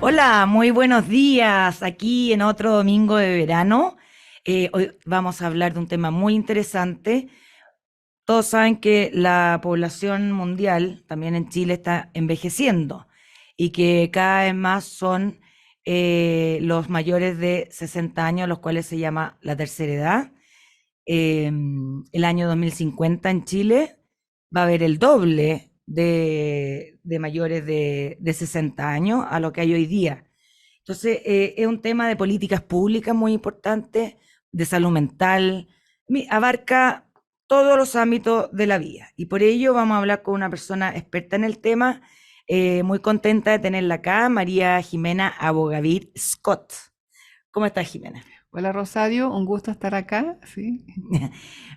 Hola, muy buenos días. Aquí en otro domingo de verano. Hoy vamos a hablar de un tema muy interesante. Todos saben que la población mundial, también en Chile, está envejeciendo y que cada vez más son los mayores de 60 años, los cuales se llama la tercera edad. El año 2050 en Chile va a haber el doble de mayores de 60 años a lo que hay hoy día. Entonces, es un tema de políticas públicas muy importante, de salud mental, abarca todos los ámbitos de la vida. Y por ello vamos a hablar con una persona experta en el tema, muy contenta de tenerla acá, María Jimena Abogavir Scott. ¿Cómo estás, Jimena? Hola Rosario, un gusto estar acá, sí.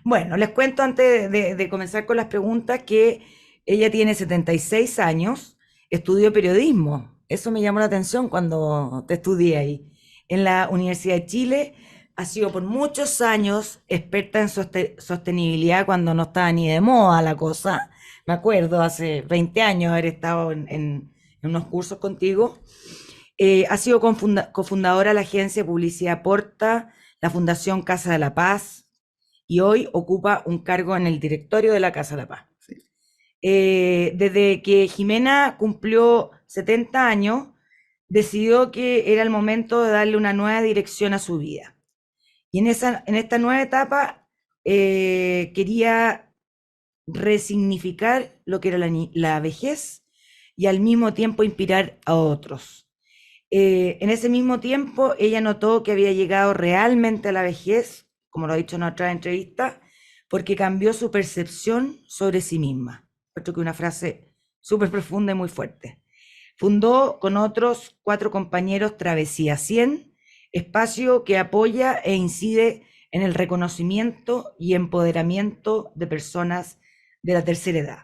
Bueno, les cuento antes de comenzar con las preguntas que ella tiene 76 años, estudió periodismo. Eso me llamó la atención cuando te estudié ahí. En la Universidad de Chile ha sido por muchos años experta en sostenibilidad cuando no estaba ni de moda la cosa. Me acuerdo hace 20 años haber estado en unos cursos contigo. Ha sido cofundadora de la agencia de publicidad Porta, la Fundación Casa de la Paz, y hoy ocupa un cargo en el directorio de la Casa de la Paz. Sí. Desde que Jimena cumplió 70 años, decidió que era el momento de darle una nueva dirección a su vida. Y en esta nueva etapa quería resignificar lo que era la vejez y al mismo tiempo inspirar a otros. En ese mismo tiempo, ella notó que había llegado realmente a la vejez, como lo ha dicho en otra entrevista, porque cambió su percepción sobre sí misma. Creo que una frase súper profunda y muy fuerte. Fundó con otros 4 compañeros Travesía 100, espacio que apoya e incide en el reconocimiento y empoderamiento de personas de la tercera edad.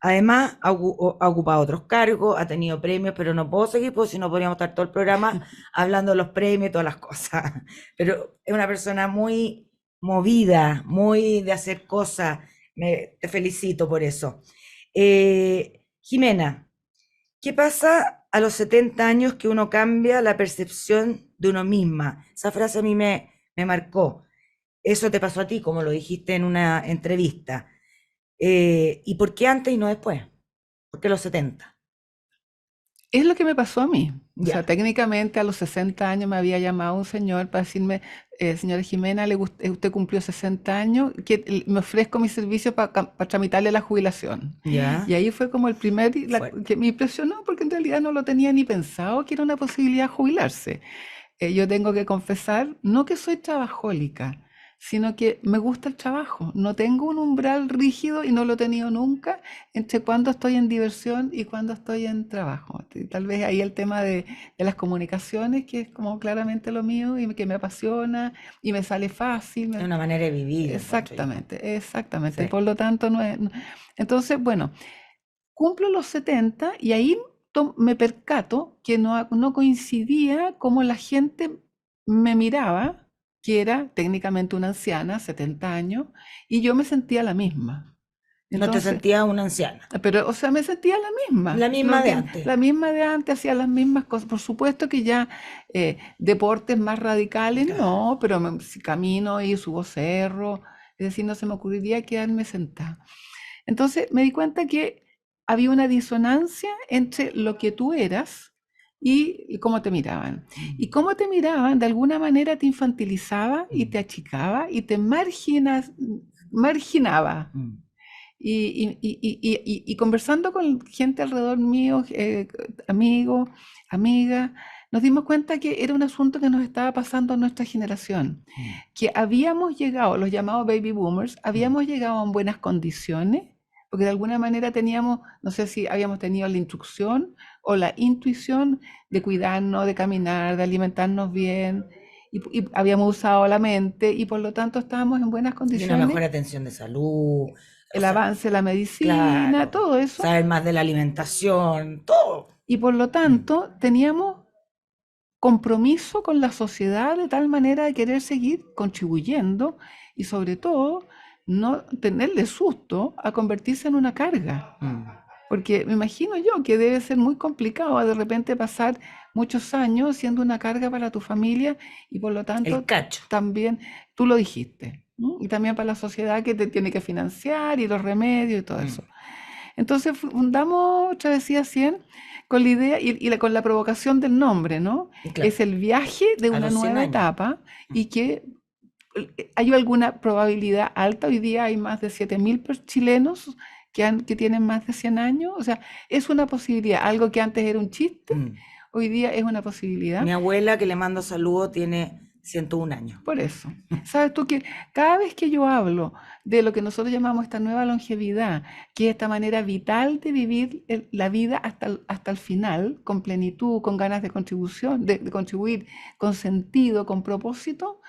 Además, ha ocupado otros cargos, ha tenido premios, pero no puedo seguir porque si no podríamos estar todo el programa hablando de los premios y todas las cosas. Pero es una persona muy movida, muy de hacer cosas. Te felicito por eso. Jimena, ¿qué pasa a los 70 años que uno cambia la percepción de uno misma? Esa frase a mí me marcó. Eso te pasó a ti, como lo dijiste en una entrevista. ¿Y por qué antes y no después? ¿Por qué los 70? Es lo que me pasó a mí. O sea, Ya, técnicamente a los 60 años me había llamado un señor para decirme, señora Jimena, usted cumplió 60 años, que me ofrezco mi servicio para tramitarle la jubilación. ya, Y ahí fue como el primer, fuerte. que me impresionó porque en realidad no lo tenía ni pensado que era una posibilidad jubilarse. Yo tengo que confesar, no que soy trabajólica, sino que me gusta el trabajo. No tengo un umbral rígido y no lo he tenido nunca entre cuando estoy en diversión y cuando estoy en trabajo. Tal vez ahí el tema de las comunicaciones, que es como claramente lo mío y que me apasiona y me sale fácil. Es una manera de vivir, encuentro yo. Exactamente, exactamente. Sí. Por lo tanto, entonces, bueno, cumplo los 70 y ahí me percato que no coincidía como la gente me miraba, que era técnicamente una anciana, 70 años, y yo me sentía la misma. No te Entonces, sentías una anciana. pero, o sea, me sentía la misma, La misma de antes. la misma de antes, hacía las mismas cosas. Por supuesto que ya deportes más radicales, Claro. no, pero si camino y subo cerro, es decir, no se me ocurriría quedarme sentada. Entonces me di cuenta que había una disonancia entre lo que tú eras y cómo te miraban. Y cómo te miraban de alguna manera te infantilizaba y te achicaba y te marginaba. Mm. Y conversando con gente alrededor mío, amigos, amigas, nos dimos cuenta que era un asunto que nos estaba pasando a nuestra generación, Mm. que habíamos llegado, los llamados baby boomers, Mm. habíamos llegado en buenas condiciones, porque de alguna manera teníamos, no sé si habíamos tenido la instrucción o la intuición de cuidarnos, de caminar, de alimentarnos bien, y habíamos usado la mente y por lo tanto estábamos en buenas Y una condiciones. mejor atención de salud. O El sea, avance de la medicina, claro. todo eso, Saber más de la alimentación, todo. y por lo Mm. tanto teníamos compromiso con la sociedad de tal manera de querer seguir contribuyendo y sobre todo no tenerle susto a convertirse en una carga. Mm. Porque me imagino yo que debe ser muy complicado de repente pasar muchos años siendo una carga para tu familia y por lo El tanto cacho. también, tú lo dijiste, ¿no? Y también para la sociedad que te tiene que financiar y los remedios y todo Mm, eso. Entonces fundamos Travesía 100 con la idea con la provocación del nombre, ¿no? claro, Es el viaje de a una los 100 nueva años. etapa Mm, y que hay alguna probabilidad alta. Hoy día hay más de 7.000 chilenos que tienen más de 100 años. O sea, es una posibilidad. Algo que antes era un chiste, mm. hoy día es una posibilidad. Mi abuela, que le mando saludos, tiene 101 años. Por eso, sabes tú que cada vez que yo hablo de lo que nosotros llamamos esta nueva longevidad, que es esta manera vital de vivir la vida hasta el final, con plenitud, con ganas de contribución, de contribuir, con sentido, con propósito,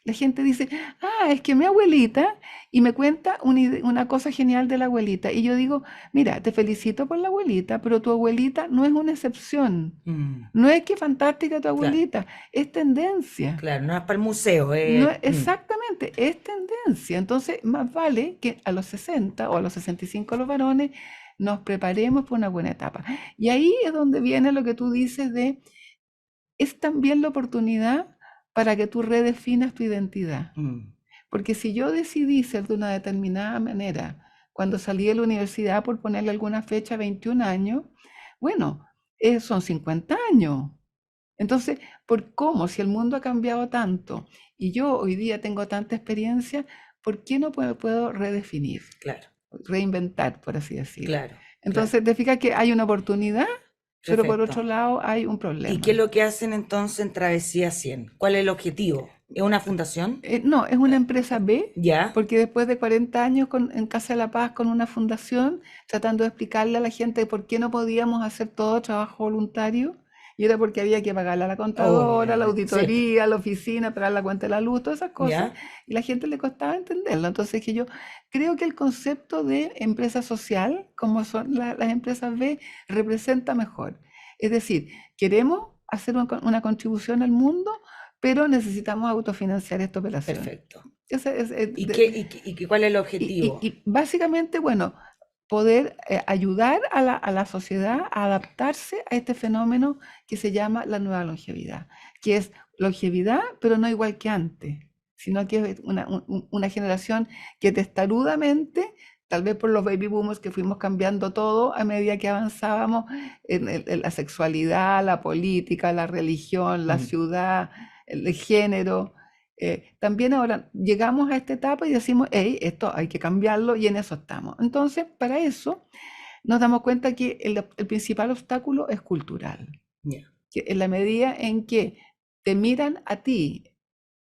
la gente dice, ah, es que mi abuelita, y me cuenta una cosa genial de la abuelita. Y yo digo, mira, te felicito por la abuelita, pero tu abuelita no es una excepción. Mm, No es que fantástica tu claro, abuelita, es tendencia. claro, no es para el museo. No, exactamente, es tendencia. Entonces, más vale que a los 60 o a los 65 los varones nos preparemos por una buena etapa. Y ahí es donde viene lo que tú dices es también la oportunidad para que tú redefinas tu identidad. Mm, Porque si yo decidí ser de una determinada manera cuando salí de la universidad, por ponerle alguna fecha, 21 años, bueno, son 50 años. Entonces, ¿por cómo? Si el mundo ha cambiado tanto y yo hoy día tengo tanta experiencia, ¿por qué no puedo redefinir, claro, reinventar, por así decir? claro, claro. Entonces, te fijas que hay una oportunidad, pero por Perfecto. otro lado hay un ¿Y qué es problema. lo que hacen entonces en Travesía 100? ¿Cuál es el objetivo? ¿Es una fundación? No, es una empresa B, ¿Ya? porque después de 40 años en Casa de la Paz con una fundación, tratando de explicarle a la gente por qué no podíamos hacer todo trabajo voluntario, y era porque había que pagarle a la contadora, la Obviamente. Sí. auditoría, la oficina, pagar la cuenta de la luz, todas esas cosas, ¿Ya? y la gente le costaba entenderlo. Entonces, que yo creo que el concepto de empresa social, como son las empresas B, representa mejor. Es decir, queremos hacer una contribución al mundo, pero necesitamos autofinanciar esta operación. Perfecto. Ese ¿Y cuál es el objetivo? y básicamente, bueno, poder ayudar a la sociedad a adaptarse a este fenómeno que se llama la nueva longevidad, que es longevidad, pero no igual que antes, sino que es una generación que testarudamente, tal vez por los baby boomers que fuimos cambiando todo a medida que avanzábamos en la sexualidad, la política, la religión, la Mm, ciudad, el género. También ahora llegamos a esta etapa y decimos, hey, esto hay que cambiarlo y en eso estamos. Entonces, para eso nos damos cuenta que el principal obstáculo es cultural, ya. que en la medida en que te miran a ti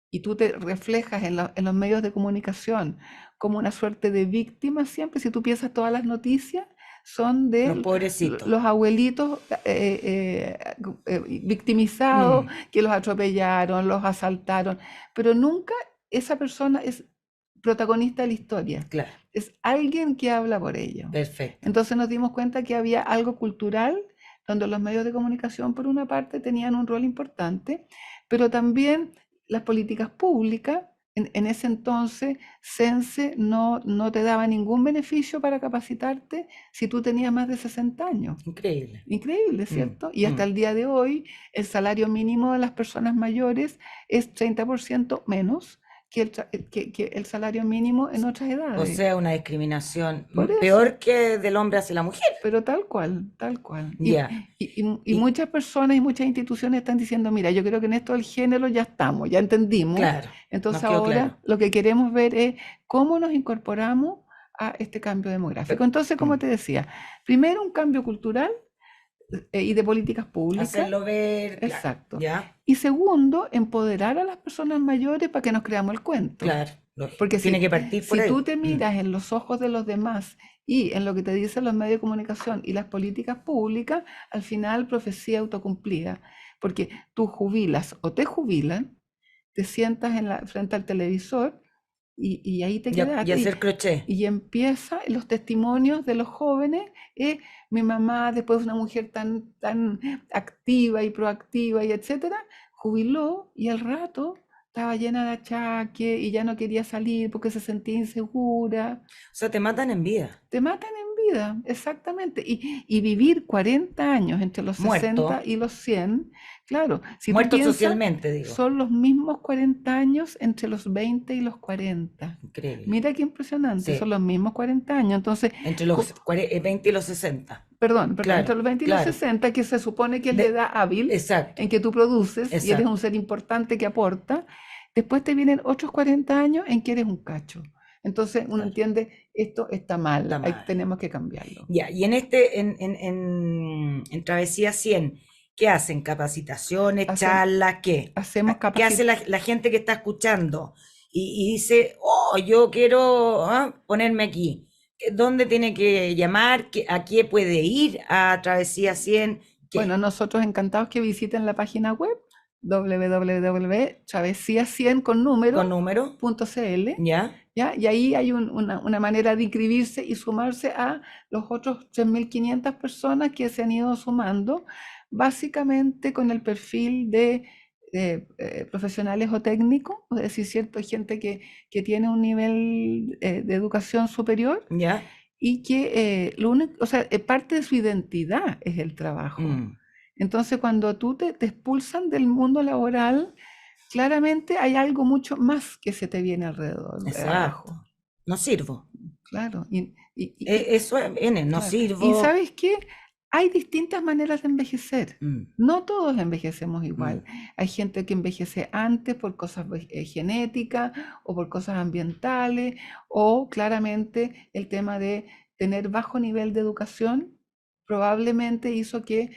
y tú te reflejas en los medios de comunicación como una suerte de víctima siempre, si tú piensas todas las noticias, son Los de pobrecitos. los abuelitos victimizados, Mm, que los atropellaron, los asaltaron, pero nunca esa persona es protagonista de la historia, claro. es alguien que habla por ello. Perfecto. Entonces nos dimos cuenta que había algo cultural donde los medios de comunicación, por una parte, tenían un rol importante, pero también las políticas públicas. En ese entonces, Sense no te daba ningún beneficio para capacitarte si tú tenías más de 60 años. Increíble. Increíble, Mm, ¿cierto? Y hasta mm. el día de hoy, el salario mínimo de las personas mayores es 30% menos que el salario mínimo en otras O edades. sea, una discriminación Por eso. peor que del hombre hacia la mujer. Pero tal cual, tal cual. Ya. Y Y muchas personas y muchas instituciones están diciendo, mira, yo creo que en esto del género ya estamos, ya entendimos. claro, nos Entonces quedó claro. ahora lo que queremos ver es cómo nos incorporamos a este cambio demográfico. Entonces, como Mm. te decía, primero un cambio cultural y de políticas públicas. Hacerlo ver, claro. Exacto. Ya, Y segundo, empoderar a las personas mayores para que nos creamos el cuento. claro, lógico. Porque Tiene que partir por si tú ahí. te miras en los ojos de los demás y en lo que te dicen los medios de comunicación y las políticas públicas, al final profecía autocumplida. Porque tú jubilas o te jubilan, te sientas frente al televisor y ahí te Y quedaste. hacer crochet. Y empieza los testimonios de los jóvenes. Mi mamá, después de una mujer tan activa y proactiva y etcétera, jubiló y al rato estaba llena de achaques y ya no quería salir porque se sentía insegura. O sea, te matan en vida. Te matan en vida, exactamente. Y vivir 40 años entre los 60 Muerto, y los 100, claro, si tú muerto piensas, socialmente, digo. son los mismos 40 años entre los 20 y los 40. Increíble. Mira qué impresionante, son Sí, los mismos 40 años. Entonces, entre los 20 y los 60. perdón, entre Claro, los 20 y los claro. 60, que se supone que es la edad hábil Exacto, en que tú produces y eres un exacto. ser importante que aporta, después te vienen otros 40 años en que eres un cacho. Entonces uno Claro, entiende, esto está mal, está mal. tenemos que cambiarlo. Ya, y en Travesía 100, ¿qué hacen? ¿Capacitaciones, Hacem- charlas, qué? hacemos ¿Qué hace capacitación. la gente que está escuchando? Y dice, oh, yo quiero ponerme aquí. ¿Dónde tiene que llamar? ¿A qué puede ir a Travesía 100? Bueno, ¿Qué? nosotros encantados que visiten la página web www.travesía100 con ¿Con número? número.cl, ¿Ya? ¿ya? Y ahí hay una manera de inscribirse y sumarse a los otros 3.500 personas que se han ido sumando, básicamente con el perfil de profesionales o técnicos, es decir, cierto, hay gente que tiene un nivel de educación superior ¿Ya? y que lo único, o sea, parte de su identidad es el trabajo. Mm, Entonces, cuando tú te expulsan del mundo laboral, claramente hay algo mucho más que se te viene alrededor, exacto. abajo. No sirvo. Claro. Y Eso viene, no claro. ¿Y sirvo. sabes qué? Hay distintas maneras de envejecer. Mm, No todos envejecemos igual. mm, Hay gente que envejece antes por cosas genéticas o por cosas ambientales o claramente el tema de tener bajo nivel de educación probablemente hizo que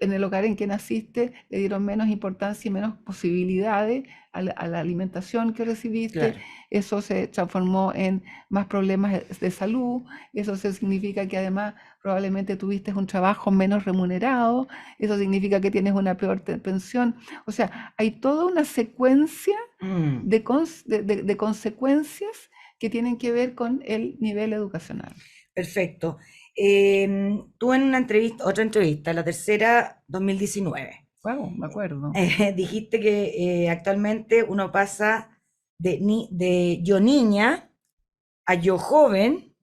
en el hogar en que naciste le dieron menos importancia y menos posibilidades a la alimentación que recibiste. claro. Eso se transformó en más problemas de salud. Eso significa que además probablemente tuviste un trabajo menos remunerado. Eso significa que tienes una peor pensión. O sea, hay toda una secuencia Mm. de consecuencias que tienen que ver con el nivel educacional. Perfecto. Tú en una entrevista, otra entrevista, la tercera, 2019, Wow, me acuerdo. dijiste que actualmente uno pasa de yo niña a yo joven,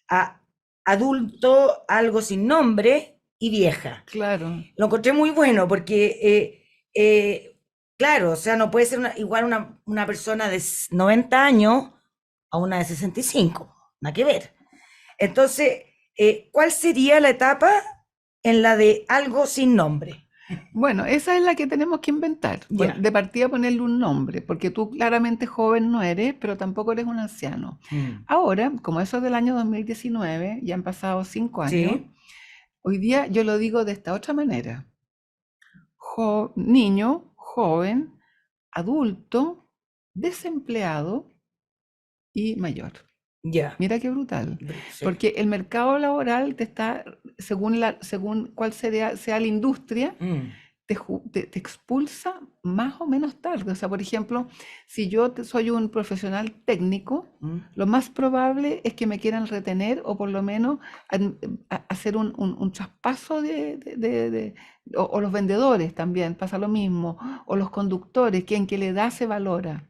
a adulto, algo sin nombre y vieja. Claro. Lo encontré muy bueno porque, claro, o sea, no puede ser igual una persona de 90 años a una de 65, nada que ver. Entonces, ¿cuál sería la etapa en la de algo sin nombre? Bueno, esa es la que tenemos que inventar. Ya. De partida ponerle un nombre, porque tú claramente joven no eres, pero tampoco eres un anciano. Mm. Ahora, como eso es del año 2019, ya han pasado 5 años, Sí, hoy día yo lo digo de esta otra manera. Niño, joven, adulto, desempleado y mayor. ya. Mira qué brutal, Sí. porque el mercado laboral te está, según cuál sea la industria, Mm, te expulsa más o menos tarde. O sea, por ejemplo, si yo soy un profesional técnico, mm, lo más probable es que me quieran retener o por lo menos hacer un traspaso o los vendedores también, pasa lo mismo, o los conductores, quien que le da se valora.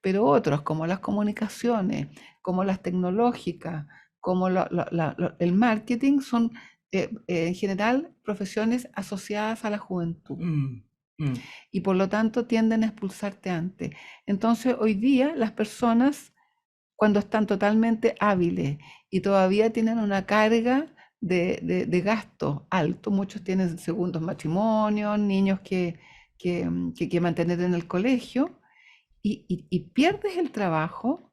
Pero otros, como las comunicaciones, como las tecnológicas, como el marketing, son en general profesiones asociadas a la juventud mm, mm, y por lo tanto tienden a expulsarte antes. Entonces, hoy día las personas, cuando están totalmente hábiles y todavía tienen una carga de gasto alto, muchos tienen segundos matrimonios, niños que mantener en el colegio, y pierdes el trabajo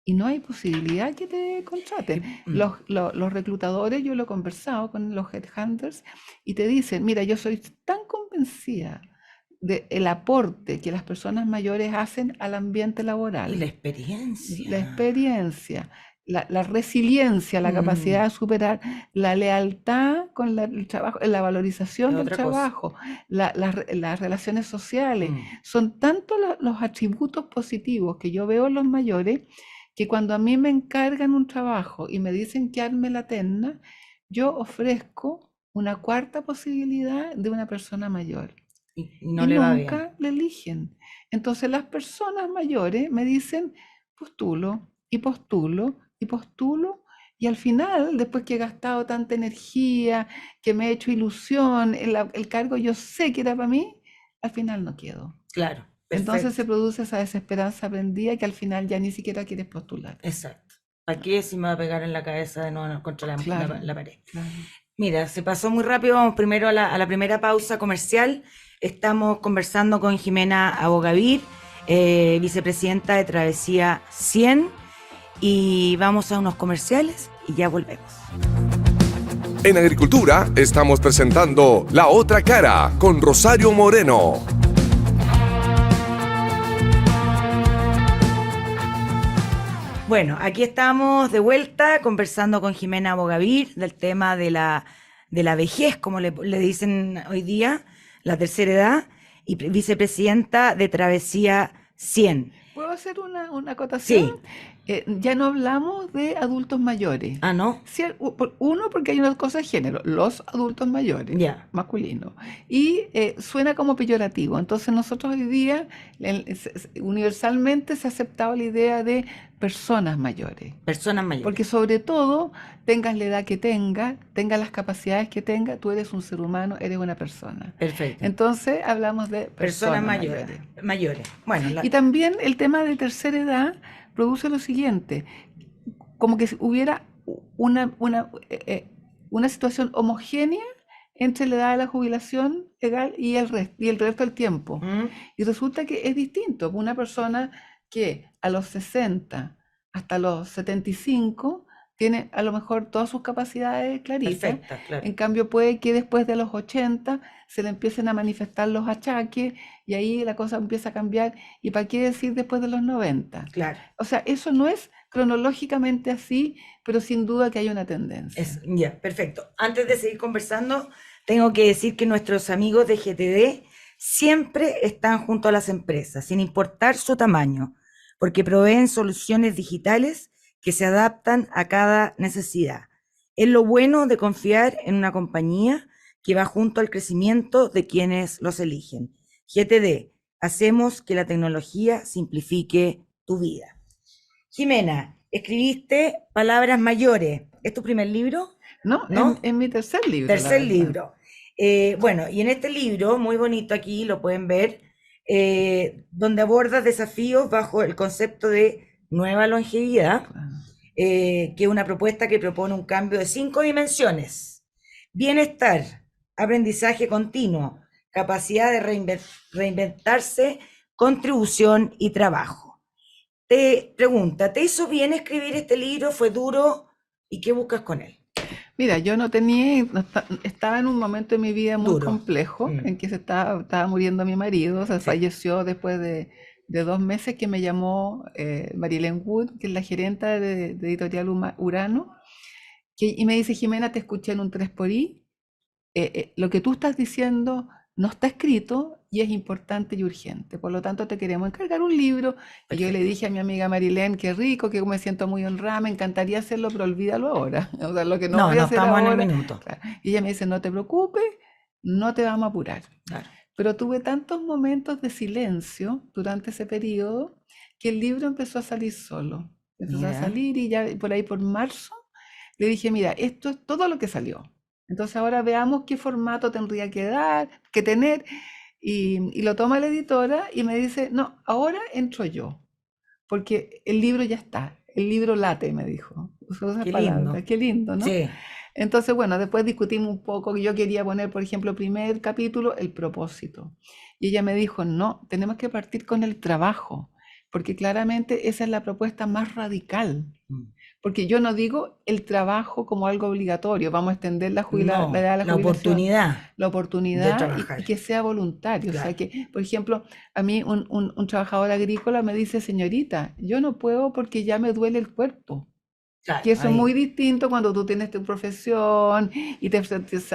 y no hay posibilidad que te contraten. mm. Los reclutadores, yo lo he conversado con los headhunters y te dicen, mira, yo soy tan convencida del aporte que las personas mayores hacen al ambiente Y la laboral, la experiencia. experiencia, la resiliencia, la capacidad Mm, de superar, la lealtad con el trabajo, la valorización es del otra cosa. trabajo, las relaciones sociales. Mm, Son tantos los atributos positivos que yo veo en los mayores que cuando a mí me encargan un trabajo y me dicen que arme la terna, yo ofrezco una cuarta posibilidad de una persona mayor y no y le va bien. nunca le eligen. Entonces las personas mayores me dicen, postulo y postulo y postulo Y al final, después que he gastado tanta energía, que me he hecho ilusión, el cargo yo sé que era para mí, al final no quedo. Claro, Entonces se perfecto. produce esa desesperanza aprendida que al final ya ni siquiera quieres postular. Exacto. ¿Para qué si me va a pegar en la cabeza de nuevo contra Claro, la pared? claro. Mira, se pasó muy rápido. Vamos primero a la primera pausa comercial. Estamos conversando con Jimena Abogavir, vicepresidenta de Travesía 100, y vamos a unos comerciales y ya volvemos. En Agricultura estamos presentando La Otra Cara con Rosario Moreno. Bueno, aquí estamos de vuelta conversando con Jimena Abogavir del tema de la vejez, como le dicen hoy día, la tercera edad, y vicepresidenta de Travesía 100. ¿Puedo hacer una acotación? Sí. Ya no hablamos de adultos mayores. Ah, ¿no? Uno, porque hay una cosa de género, los adultos mayores, Ya. masculinos. Y suena como peyorativo. Entonces nosotros hoy día universalmente se ha aceptado la idea de personas mayores. Personas mayores. Porque sobre todo, tengas la edad que tengas las capacidades que tengas, tú eres un ser humano, eres una persona. Perfecto. Entonces hablamos de Personas personas mayores. Mayores. Bueno, Y también el tema de tercera edad produce lo siguiente, como que si hubiera una situación homogénea entre la edad de la jubilación legal y el resto del tiempo. ¿Mm? Y resulta que es distinto. Una persona que a los 60 hasta los 75 tiene a lo mejor todas sus capacidades claritas. Perfecta, claro. En cambio, puede que después de los 80 se le empiecen a manifestar los achaques y ahí la cosa empieza a cambiar. ¿Y para qué decir después de los 90? Claro. O sea, eso no es cronológicamente así, pero sin duda que hay una tendencia. Ya, perfecto. Antes de seguir conversando, tengo que decir que nuestros amigos de GTD siempre están junto a las empresas, sin importar su tamaño, porque proveen soluciones digitales que se adaptan a cada necesidad. Es lo bueno de confiar en una compañía que va junto al crecimiento de quienes los eligen. GTD, hacemos que la tecnología simplifique tu vida. Jimena, escribiste Palabras Mayores. ¿Es tu primer libro? No, ¿No? en mi tercer libro. Tercer libro. Bueno, y en este libro, muy bonito aquí, lo pueden ver, donde abordas desafíos bajo el concepto de nueva longevidad, que es una propuesta que propone un cambio de 5 dimensiones: bienestar, aprendizaje continuo, capacidad de reinventarse, contribución y trabajo. Te pregunta, ¿te hizo bien escribir este libro? ¿Fue duro? ¿Y qué buscas con él? Mira, yo estaba en un momento de mi vida muy complejo, en que estaba muriendo mi marido, o sea, falleció después de 2 meses, que me llamó Marilyn Wood, que es la gerenta de Editorial Urano, y me dice: Jimena, te escuché en un 3xI, lo que tú estás diciendo no está escrito y es importante y urgente. Por lo tanto, te queremos encargar un libro. Y yo le dije a mi amiga Marilén: qué rico, que me siento muy honrada, me encantaría hacerlo, pero olvídalo ahora. O sea, lo que no voy a hacer estamos ahora. en el minuto. Claro. Y ella me dice: no te preocupes, no te vamos a apurar. Claro. Pero tuve tantos momentos de silencio durante ese periodo que el libro empezó a salir solo. Empezó a salir, y ya por ahí por marzo le dije: mira, esto es todo lo que salió. Entonces ahora veamos qué formato tendría que tener. Y lo toma la editora y me dice: no, ahora entro yo, porque el libro ya está, el libro late, me dijo. Usó esas palabras. Qué lindo, ¿no? Sí. Entonces, bueno, después discutimos un poco, que yo quería poner, por ejemplo, primer capítulo, el propósito. Y ella me dijo: no, tenemos que partir con el trabajo, porque claramente esa es la propuesta más radical. Porque yo no digo el trabajo como algo obligatorio, vamos a extender la edad de la jubilación. La oportunidad y que sea voluntario. Claro. O sea, que, por ejemplo, a mí un trabajador agrícola me dice: señorita, yo no puedo porque ya me duele el cuerpo. Claro, que eso es muy distinto cuando tú tienes tu profesión y te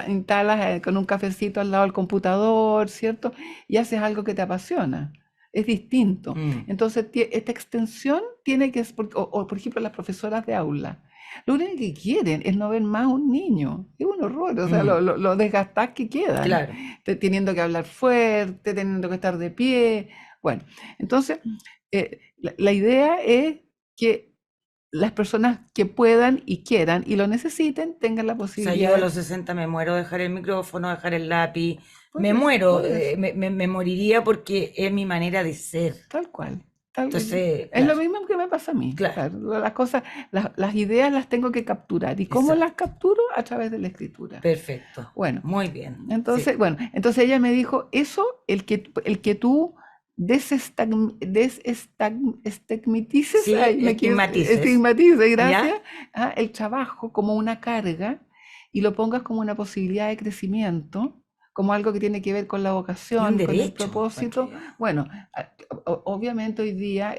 instalas con un cafecito al lado del computador, ¿cierto? Y haces algo que te apasiona. Es distinto. Entonces, esta extensión tiene que, o por ejemplo, las profesoras de aula, lo único que quieren es no ver más a un niño. Es un horror, o sea, lo desgastás que quedan. Claro. Teniendo que hablar fuerte, teniendo que estar de pie. Bueno, entonces, la idea es que las personas que puedan y quieran y lo necesiten tengan la O sea, yo posibilidad a los 60 me muero de dejar el micrófono, dejar el lápiz, por me eso, muero, por eso. me moriría porque es mi manera de ser. Tal cual. Tal, Entonces, es lo claro, mismo que me pasa a mí. claro, Claro, las cosas, las ideas las tengo que capturar. ¿Y cómo las exacto, capturo? A través de la escritura. perfecto, Bueno, muy bien, entonces, sí, bueno, entonces ella me dijo, eso, el que tú desestigmatices, sí, estigmatices, estigmatices, gracias, ¿ya? el trabajo como una carga y lo pongas como una posibilidad de crecimiento, como algo que tiene que ver con la Y un vocación, con el derecho, encuentro propósito. yo. Bueno, obviamente hoy día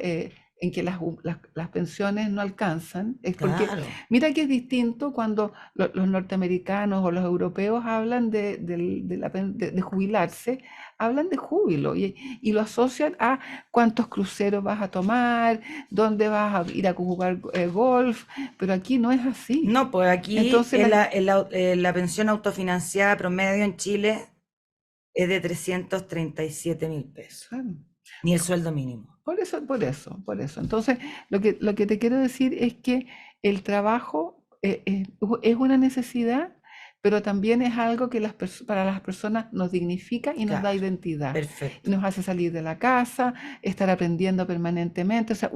en que las pensiones no alcanzan, es porque Claro, mira que es distinto cuando los norteamericanos o los europeos hablan de jubilarse, hablan de júbilo y lo asocian a cuántos cruceros vas a tomar, dónde vas a ir a jugar golf, pero aquí no es así. no, pues aquí Entonces, la pensión autofinanciada promedio en Chile es de 337.000 pesos, claro, ni el sueldo mínimo. por eso, por eso, por eso. Entonces, lo que te quiero decir es que el trabajo es una necesidad, pero también es algo que para las personas nos dignifica y nos da Claro, identidad. Y perfecto. nos hace salir de la casa, estar aprendiendo permanentemente. O sea,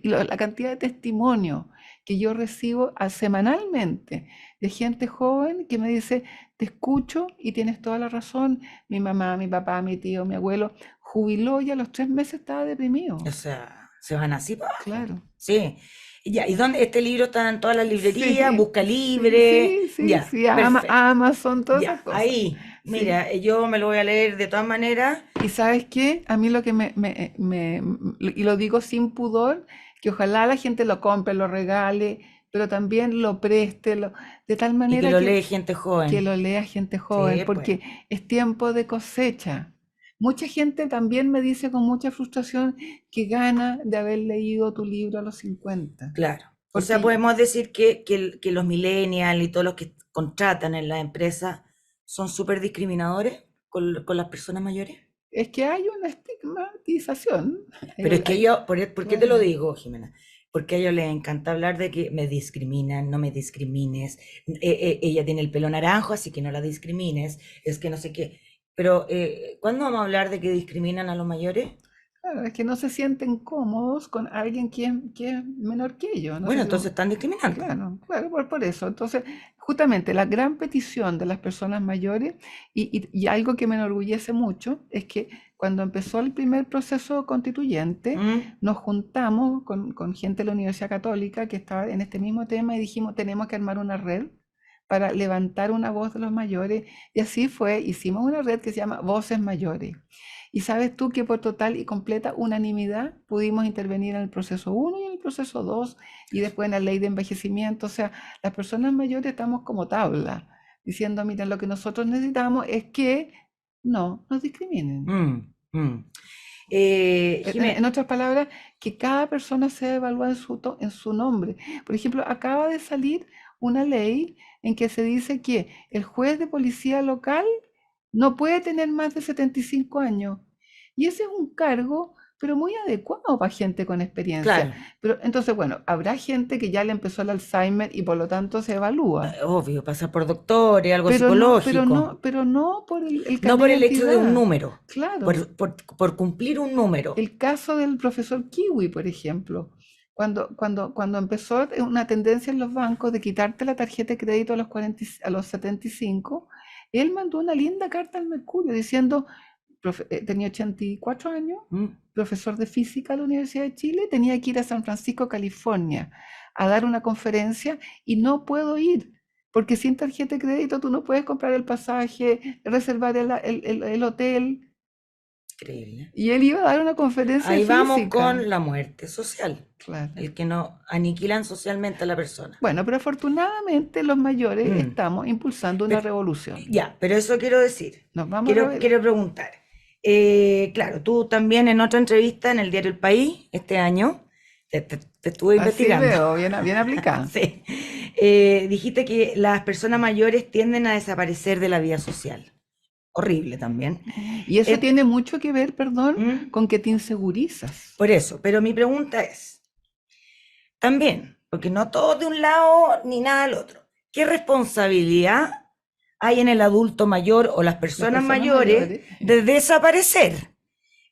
la cantidad de testimonio que yo recibo semanalmente de gente joven que me dice, te escucho y tienes toda la razón. Mi mamá, mi papá, mi tío, mi abuelo jubiló y a los 3 meses estaba deprimido. O sea, se van así para abajo. Claro. Sí. Y ya, ¿y dónde este libro está en todas las librerías? Sí, Busca sí, Libre. sí, sí, Ya, sí, perfecto. Amazon, todas esas Ya, cosas. ahí. Sí. Mira, yo me lo voy a leer de todas maneras. Y sabes qué, a mí lo que y lo digo sin pudor, que ojalá la gente lo compre, lo regale, pero también lo preste, de tal Y que manera lo que, lee gente que joven. lo lea gente joven, Sí, pues, porque es tiempo de cosecha. Mucha gente también me dice con mucha frustración que gana de haber leído tu libro a los 50. claro. O sea, Porque podemos decir que los millennials y todos los que contratan en la empresa son súper discriminadores con las personas mayores. es que hay una estigmatización. Pero es que yo, ¿por qué te lo Claro. digo, Jimena? Porque a ellos les encanta hablar de que me discriminan, no me discrimines, ella tiene el pelo naranjo, así que no la discrimines, es que no sé qué. Pero, ¿cuándo vamos a hablar de que discriminan a los mayores? Claro, es que no se sienten cómodos con alguien que es menor que ellos. No sé Bueno, si entonces están discriminando. claro, claro, por eso. Entonces, justamente la gran petición de las personas mayores y algo que me enorgullece mucho es que cuando empezó el primer proceso constituyente, ¿Mm? nos juntamos con gente de la Universidad Católica que estaba en este mismo tema y dijimos, tenemos que armar una red para levantar una voz de los mayores. Y así fue, hicimos una red que se llama Voces Mayores. Y sabes tú que por total y completa unanimidad pudimos intervenir en el proceso 1 y en el proceso 2 y después en la ley de envejecimiento. O sea, las personas mayores estamos como tabla, diciendo, mira, lo que nosotros necesitamos es que no nos discriminen. Mm, mm. En otras palabras, que cada persona sea evaluada en su nombre. Por ejemplo, acaba de salir una ley en que se dice que el juez de policía local no puede tener más de 75 años. Y ese es un cargo, pero muy adecuado para gente con experiencia. Claro, Pero entonces, bueno, habrá gente que ya le empezó el Alzheimer y por lo tanto se evalúa. obvio, pasa por doctores, algo Pero no, pero psicológico. no, pero no por el No carnet por de el hecho de un identidad. número, Claro. por cumplir un número. El caso del profesor Kiwi, por ejemplo, cuando empezó una tendencia en los bancos de quitarte la tarjeta de crédito a los 75, él mandó una linda carta al Mercurio diciendo, tenía 84 años, ¿Mm? profesor de física de la Universidad de Chile, tenía que ir a San Francisco, California, a dar una conferencia y no puedo ir. Porque sin tarjeta de crédito tú no puedes comprar el pasaje, reservar el hotel. Increíble. Y él iba a dar una conferencia de Ahí vamos física. con la muerte social, Claro. el que no aniquilan socialmente a la persona. Bueno, pero afortunadamente los mayores Mm. estamos impulsando una Pero, revolución. ya, pero eso quiero decir. Nos vamos a Quiero preguntar. Claro, tú también en otra entrevista en el diario El País este año, te estuve Así investigando. veo, bien aplicada. Sí. Dijiste que las personas mayores tienden a desaparecer de la vida social. Horrible también. Y eso Eh, tiene mucho que ver, perdón, ¿Mm? con que te insegurizas. Por eso, pero mi pregunta es, también, porque no todo de un lado ni nada del otro. ¿Qué responsabilidad hay en el adulto mayor o las personas mayores de desaparecer?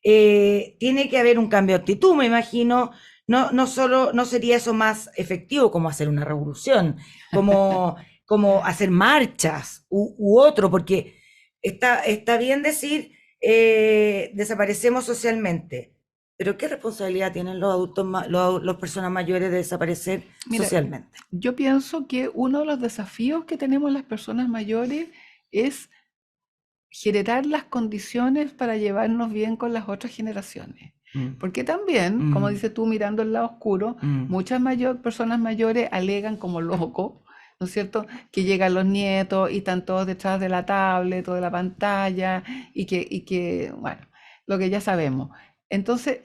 Tiene que haber un cambio de actitud, me imagino. No solo, no sería eso más efectivo como hacer una revolución, como hacer marchas u otro, porque está bien decir desaparecemos socialmente, pero ¿qué responsabilidad tienen los adultos, las personas mayores de desaparecer Mira, socialmente? yo pienso que uno de los desafíos que tenemos las personas mayores es generar las condiciones para llevarnos bien con las otras generaciones. Porque también, como dices tú, mirando el lado oscuro, muchas personas mayores alegan como locos, ¿no es cierto?, que llegan los nietos y están todos detrás de la tablet o de la pantalla y que bueno, lo que ya sabemos. Entonces,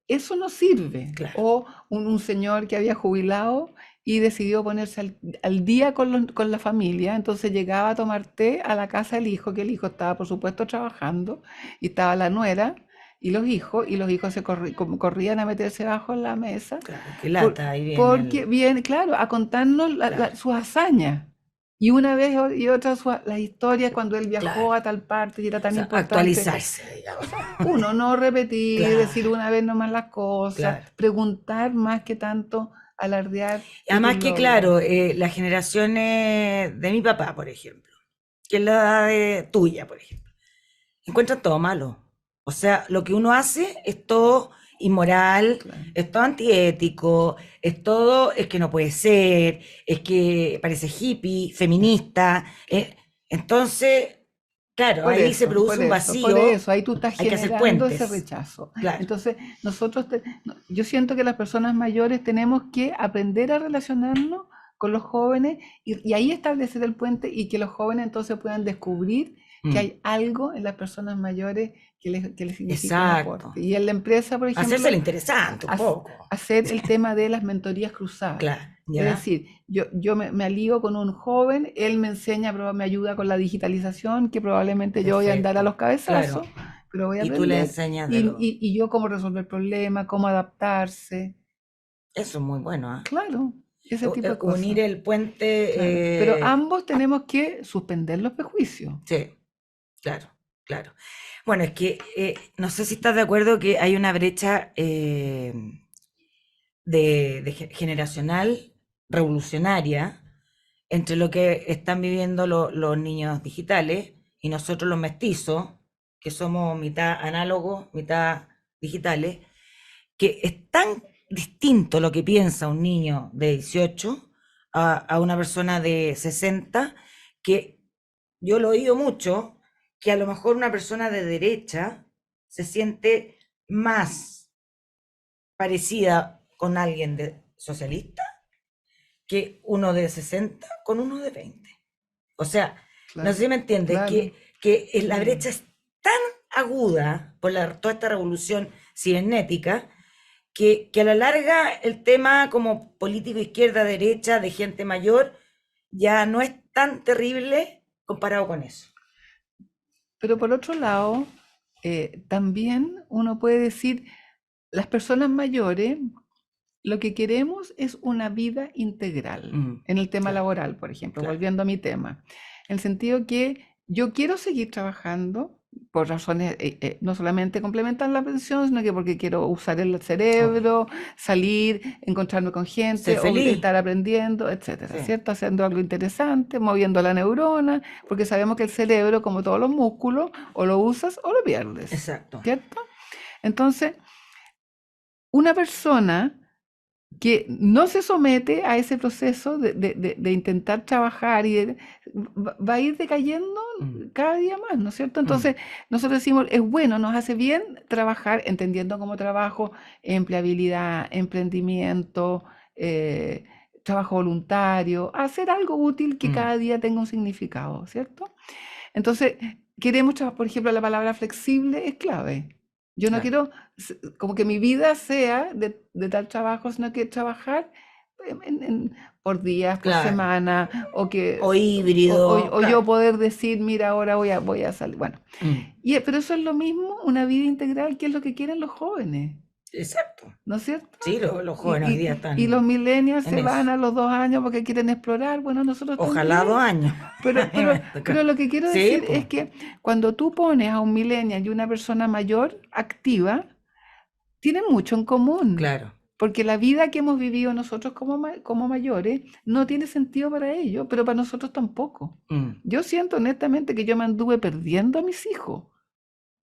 eso no sirve. Claro. O un señor que había jubilado y decidió ponerse al día con la familia, entonces llegaba a tomar té a la casa del hijo, que el hijo estaba, por supuesto, trabajando, y estaba la nuera y los hijos se corrían a meterse bajo la mesa, Claro, qué lata, ahí viene porque viene, claro, a contarnos Claro. sus hazañas. Y una vez y otra las historias cuando él viajó Claro. a tal parte y era O tan sea, importante. actualizarse, digamos. Uno, no repetir, Claro. decir una vez nomás las cosas, Claro. preguntar más que tanto alardear. Además que, claro, las generaciones de mi papá, por ejemplo, que es la edad tuya, por ejemplo, encuentran todo malo. O sea, lo que uno hace es todo inmoral, Claro. es todo antiético, es que no puede ser, es que parece hippie, feminista. Entonces, claro, Por ahí eso, se produce por un eso, vacío. por eso, ahí tú estás hay que hacer generando ese puentes. rechazo. Claro. Entonces, yo siento que las personas mayores tenemos que aprender a relacionarnos con los jóvenes y ahí establecer el puente y que los jóvenes entonces puedan descubrir que hay algo en las personas mayores que les significa un Exacto. aporte. Y en la empresa, por ejemplo, Hacerse lo interesante un poco. hacer el tema de las mentorías cruzadas. Claro, Es decir, yo me alío con un joven, él me enseña, me ayuda con la digitalización, que probablemente yo voy a andar a los cabezazos, Claro. pero voy a Y aprender. tú le enseñas de lo... Y yo cómo resolver problemas, cómo adaptarse. Eso es muy bueno, ¿eh? Claro, ese tipo de cosas. Unir el puente... Claro. Pero ambos tenemos que suspender los prejuicios. Sí, claro, claro. Bueno, es que no sé si estás de acuerdo que hay una brecha generacional revolucionaria entre lo que están viviendo los niños digitales y nosotros los mestizos, que somos mitad análogos, mitad digitales, que es tan distinto lo que piensa un niño de 18 a una persona de 60, que yo lo he oído mucho, que a lo mejor una persona de derecha se siente más parecida con alguien socialista que uno de 60 con uno de 20. O sea, Claro, no sé si me entiendes, claro. que la brecha es tan aguda por toda esta revolución cibernética que a la larga el tema como político izquierda-derecha de gente mayor ya no es tan terrible comparado con eso. Pero por otro lado, también uno puede decir, las personas mayores, lo que queremos es una vida integral. En el tema claro, laboral, por ejemplo, claro. volviendo a mi tema. En el sentido que yo quiero seguir trabajando por razones, no solamente complementar la pensión, sino que porque quiero usar el cerebro, salir, encontrarme con gente, Ser o feliz. estar aprendiendo, etcétera, Sí. ¿cierto? Haciendo algo interesante, moviendo la neurona, porque sabemos que el cerebro, como todos los músculos, o lo usas o lo pierdes. Exacto. ¿Cierto? Entonces, una persona que no se somete a ese proceso de intentar trabajar va a ir decayendo cada día más, ¿no es cierto? Entonces, nosotros decimos, es bueno, nos hace bien trabajar, entendiendo como trabajo, empleabilidad, emprendimiento, trabajo voluntario, hacer algo útil que cada día tenga un significado, ¿cierto? Entonces, queremos trabajar, por ejemplo, la palabra flexible es clave. Yo no quiero como que mi vida sea de tal trabajo, sino que trabajar por días, por semana, o híbrido. O yo poder decir, mira, ahora voy a salir. Bueno, pero eso es lo mismo, una vida integral, que es lo que quieren los jóvenes. Exacto. ¿no es cierto? Sí, los Y, jóvenes hoy y- día y los están millennials en se van eso. a los 2 años porque quieren explorar. Bueno, nosotros Ojalá 2 también. años. Pero, A mí pero, me pero toca. lo que quiero Sí, decir pues, es que cuando tú pones a un millennial y una persona mayor activa, tienen mucho en común. claro. Porque la vida que hemos vivido nosotros como mayores no tiene sentido para ellos, pero para nosotros tampoco. Mm, Yo siento honestamente que yo me anduve perdiendo a mis hijos,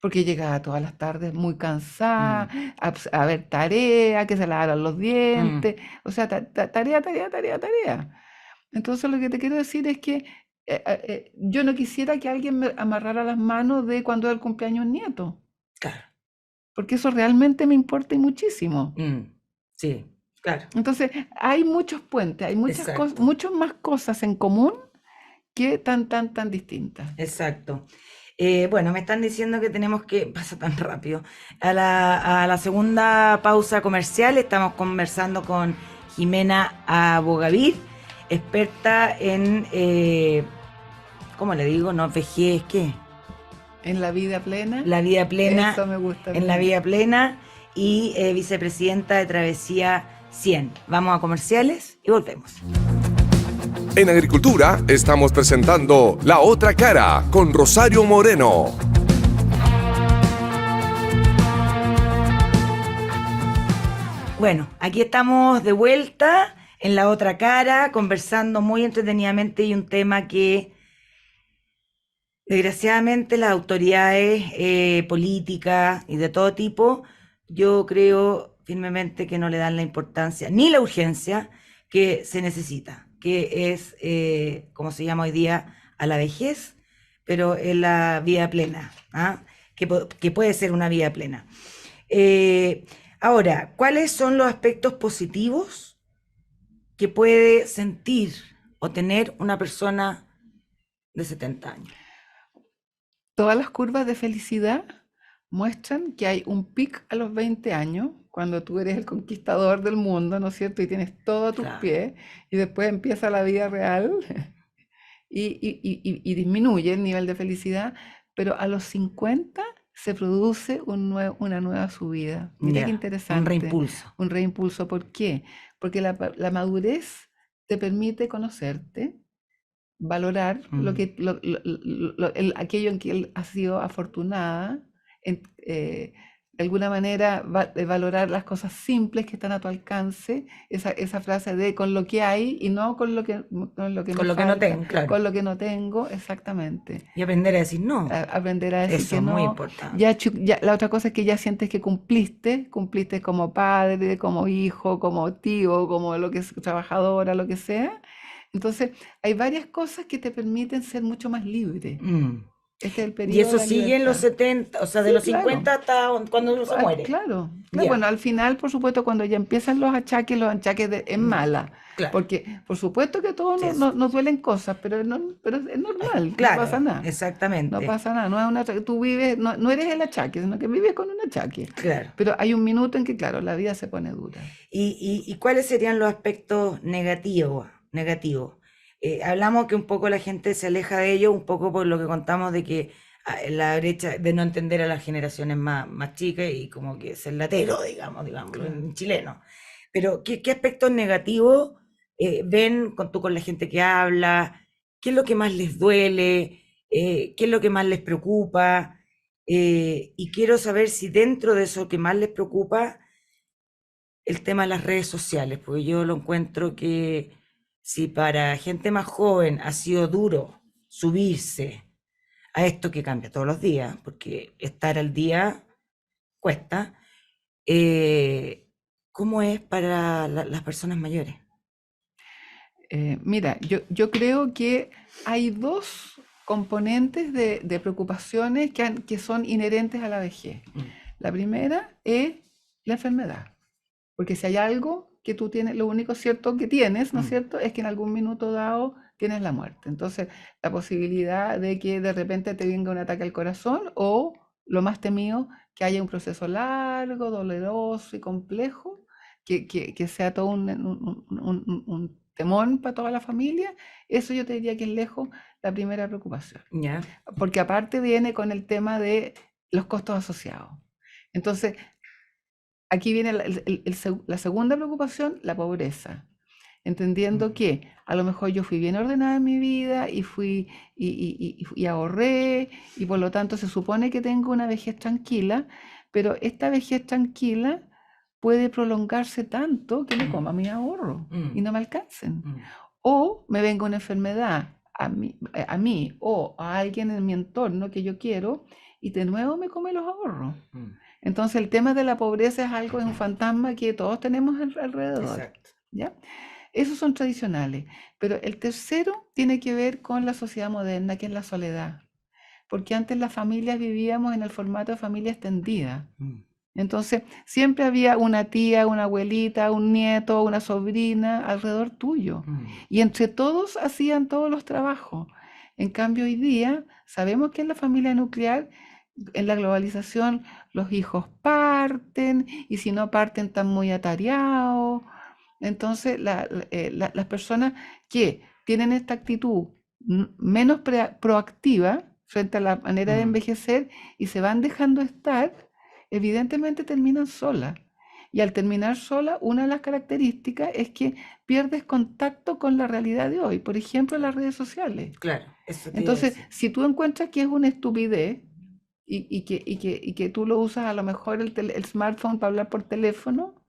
porque llegaba todas las tardes muy cansada, mm, a ver tarea, que se lavaran los mm. dientes, o sea, tarea, tarea, tarea, tarea. Entonces lo que te quiero decir es que yo no quisiera que alguien me amarrara las manos de cuando es el cumpleaños de un nieto, Claro. porque eso realmente me importa y muchísimo. Mm, sí, claro. Entonces, hay muchos puentes, hay muchas cosas, Exacto. muchas más cosas en común que tan distintas. Exacto. Bueno, me están diciendo que tenemos que, pasa tan rápido, a la segunda pausa comercial. Estamos conversando con Jimena Abogavir, experta en, ¿cómo le digo? No, vejez, ¿qué? En la vida plena, La vida plena, eso me gusta a en la mí. vida plena y vicepresidenta de Travesía 100. Vamos a comerciales y volvemos. En Agricultura estamos presentando La Otra Cara con Rosario Moreno. Bueno, aquí estamos de vuelta en La Otra Cara, conversando muy entretenidamente y un tema que desgraciadamente las autoridades políticas y de todo tipo, yo creo firmemente que no le dan la importancia ni la urgencia que se necesita, que es, como se llama hoy día, a la vejez, pero en la vida plena, ¿ah? Que puede ser una vida plena. Ahora, ¿cuáles son los aspectos positivos que puede sentir o tener una persona de 70 años? Todas las curvas de felicidad muestran que hay un pic a los 20 años, cuando tú eres el conquistador del mundo, ¿no es cierto? Y tienes todo a tus Claro. pies, y después empieza la vida real y disminuye el nivel de felicidad, pero a los 50 se produce una nueva subida. Mira qué Ya, un interesante, reimpulso. un reimpulso. ¿Por qué? Porque la madurez te permite conocerte, valorar aquello en que él ha sido afortunada, de alguna manera valorar las cosas simples que están a tu alcance, esa frase de con lo que hay y no con lo que me Con lo que no falta, tengo, claro. con lo que no tengo, exactamente. Y aprender a decir no. Aprender a decir Eso que es muy no. importante. La otra cosa es que ya sientes que cumpliste como padre, como hijo, como tío, como lo que es trabajadora, lo que sea. Entonces, hay varias cosas que te permiten ser mucho más libre. Mm. Este es el Y periodo de eso la sigue en los libertad. 70, o sea, de Sí, los claro. 50 hasta cuando uno se muere. Claro, Ya. bueno, al final, por supuesto, cuando ya empiezan los achaques en mala, Claro. porque por supuesto que a todos Sí, nos duelen cosas, pero es normal, no Claro, pasa nada. exactamente. No pasa nada, no es tú vives, no eres el achaque, sino que vives con un achaque. Claro. Pero hay un minuto en que, claro, la vida se pone dura. ¿Y cuáles serían los aspectos negativos? Hablamos que un poco la gente se aleja de ello, un poco por lo que contamos de que la brecha de no entender a las generaciones más chicas y como que ser latero, digamos, Claro. en chileno. Pero, ¿qué aspectos negativos ven con la gente que habla? ¿Qué es lo que más les duele? ¿Qué es lo que más les preocupa? Y quiero saber si dentro de eso que más les preocupa, el tema de las redes sociales, porque yo lo encuentro que si para gente más joven ha sido duro subirse a esto que cambia todos los días, porque estar al día cuesta, ¿cómo es para las personas mayores? Mira, yo creo que hay dos componentes de preocupaciones que son inherentes a la vejez. La primera es la enfermedad. Porque si hay algo que tú tienes, lo único cierto que tienes, ¿no es cierto?, es que en algún minuto dado tienes la muerte. Entonces, la posibilidad de que de repente te venga un ataque al corazón o, lo más temido, que haya un proceso largo, doloroso y complejo, que sea todo un temor para toda la familia, eso yo te diría que es lejos la primera preocupación. ¿Ya? Porque aparte viene con el tema de los costos asociados. Entonces, aquí viene la segunda preocupación, la pobreza. Entendiendo que a lo mejor yo fui bien ordenada en mi vida y fui y ahorré, y por lo tanto se supone que tengo una vejez tranquila, pero esta vejez tranquila puede prolongarse tanto que me coma mi ahorro y no me alcancen. O me venga una enfermedad a mí o a alguien en mi entorno que yo quiero y de nuevo me come los ahorros. Entonces el tema de la pobreza es un fantasma que todos tenemos alrededor. Exacto. ¿Ya? Esos son tradicionales, pero el tercero tiene que ver con la sociedad moderna, que es la soledad, porque antes las familias vivíamos en el formato de familia extendida. Entonces, siempre había una tía, una abuelita, un nieto, una sobrina alrededor tuyo, y entre todos hacían todos los trabajos. En cambio, hoy día sabemos que en la familia nuclear, en la globalización, los hijos parten, y si no parten, están muy atareados. Entonces, las personas que tienen esta actitud menos proactiva frente a la manera de envejecer y se van dejando estar, evidentemente terminan solas. Y al terminar sola, una de las características es que pierdes contacto con la realidad de hoy, por ejemplo, las redes sociales. Claro, eso te iba a Entonces, decir. si tú encuentras que es una estupidez y que tú lo usas a lo mejor el smartphone para hablar por teléfono,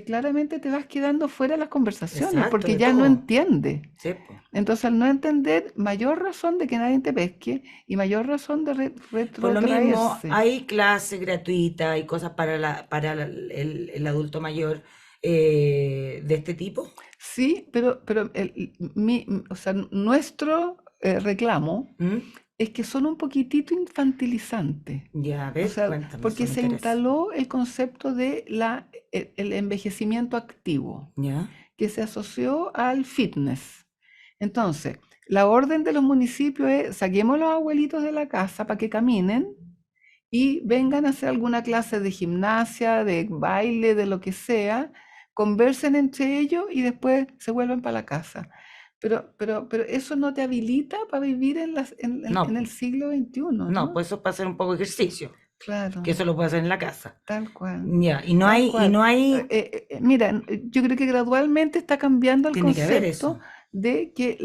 claramente te vas quedando fuera de las conversaciones Exacto, porque de ya no todo. entiendes. Sí, po. Entonces, al no entender, mayor razón de que nadie te pesque y mayor razón de Por lo mismo, retrotraerse. hay clases gratuitas y cosas el adulto mayor de este tipo. Sí, pero o sea, nuestro reclamo ¿Mm? es que son un poquitito infantilizantes. Ya, a O ver, sea, cuéntame, eso porque me se interesa. instaló el concepto de el envejecimiento activo, Ya, que se asoció al fitness. Entonces, la orden de los municipios es: saquemos a los abuelitos de la casa para que caminen y vengan a hacer alguna clase de gimnasia, de baile, de lo que sea, conversen entre ellos y después se vuelven para la casa. Pero eso no te habilita para vivir no, en el siglo XXI, no, ¿no? pues eso es para hacer un poco de ejercicio, que Claro, eso lo puede hacer en la casa. tal cual. Ya, Tal y cual. no hay, Mira, yo creo que gradualmente está cambiando el tiene que haber concepto eso. de que